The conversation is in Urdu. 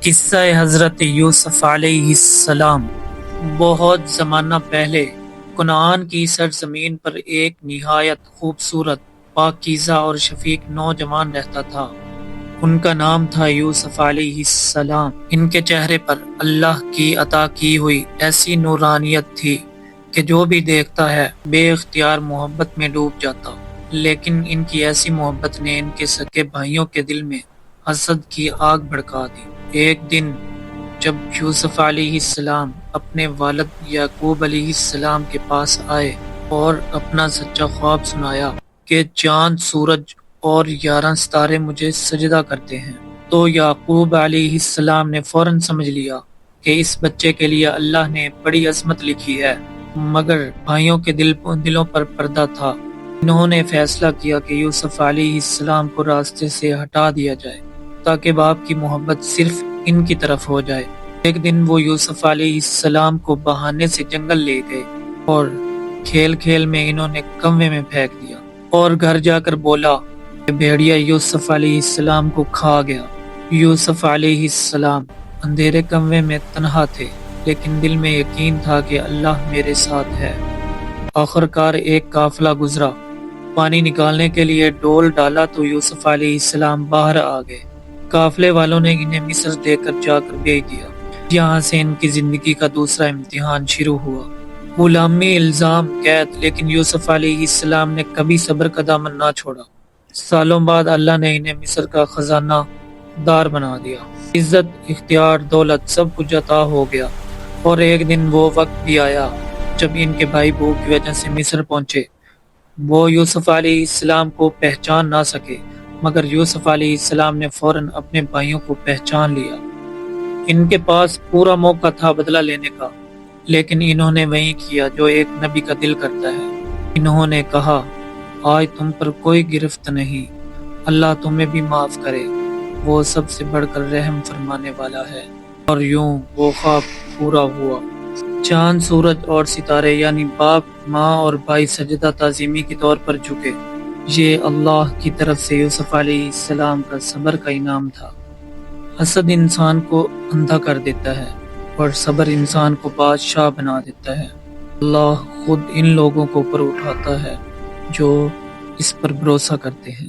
قصہ حضرت یوسف علیہ السلام۔ بہت زمانہ پہلے کنعان کی سرزمین پر ایک نہایت خوبصورت، پاکیزہ اور شفیق نوجوان رہتا تھا۔ ان کا نام تھا یوسف علیہ السلام۔ ان کے چہرے پر اللہ کی عطا کی ہوئی ایسی نورانیت تھی کہ جو بھی دیکھتا ہے بے اختیار محبت میں ڈوب جاتا، لیکن ان کی ایسی محبت نے ان کے سگے بھائیوں کے دل میں حسد کی آگ بھڑکا دی۔ ایک دن جب یوسف علیہ السلام اپنے والد یعقوب علیہ السلام کے پاس آئے اور اپنا سچا خواب سنایا کہ چاند، سورج اور 11 ستارے مجھے سجدہ کرتے ہیں، تو یعقوب علیہ السلام نے فوراً سمجھ لیا کہ اس بچے کے لیے اللہ نے بڑی عظمت لکھی ہے، مگر بھائیوں کے دلوں پر پردہ تھا۔ انہوں نے فیصلہ کیا کہ یوسف علیہ السلام کو راستے سے ہٹا دیا جائے تاکہ باپ کی محبت صرف ان کی طرف ہو جائے۔ ایک دن وہ یوسف علیہ السلام کو بہانے سے جنگل لے گئے اور کھیل کھیل میں انہوں نے کنویں میں پھینک دیا اور گھر جا کر بولا کہ بھیڑیا یوسف علیہ السلام کو کھا گیا۔ یوسف علیہ السلام اندھیرے کنویں میں تنہا تھے، لیکن دل میں یقین تھا کہ اللہ میرے ساتھ ہے۔ آخر کار ایک قافلہ گزرا، پانی نکالنے کے لیے ڈول ڈالا تو یوسف علیہ السلام باہر آ گئے۔ قافلے والوں نے انہیں مصر دے کر جا کر بھیج دیا۔ یہاں سے ان کی زندگی کا دوسرا امتحان شروع ہوا، غلامی، الزام، قید، لیکن یوسف علیہ السلام نے کبھی صبر کا دامن نہ چھوڑا۔ سالوں بعد اللہ نے انہیں مصر کا خزانہ دار بنا دیا۔ عزت، اختیار، دولت سب کچھ عطا ہو گیا، اور ایک دن وہ وقت بھی آیا جب ان کے بھائی بھوک کی وجہ سے مصر پہنچے۔ وہ یوسف علیہ السلام کو پہچان نہ سکے، مگر یوسف علیہ السلام نے فوراً اپنے بھائیوں کو پہچان لیا۔ ان کے پاس پورا موقع تھا بدلہ لینے کا، لیکن انہوں نے وہی کیا جو ایک نبی کا دل کرتا ہے۔ انہوں نے کہا، آج تم پر کوئی گرفت نہیں، اللہ تمہیں بھی معاف کرے، وہ سب سے بڑھ کر رحم فرمانے والا ہے۔ اور یوں وہ خواب پورا ہوا۔ چاند، سورج اور ستارے یعنی باپ، ماں اور بھائی سجدہ تعظیمی کے طور پر جھکے۔ یہ اللہ کی طرف سے یوسف علیہ السلام کا صبر کا انعام تھا۔ حسد انسان کو اندھا کر دیتا ہے اور صبر انسان کو بادشاہ بنا دیتا ہے۔ اللہ خود ان لوگوں کو اوپر اٹھاتا ہے جو اس پر بھروسہ کرتے ہیں۔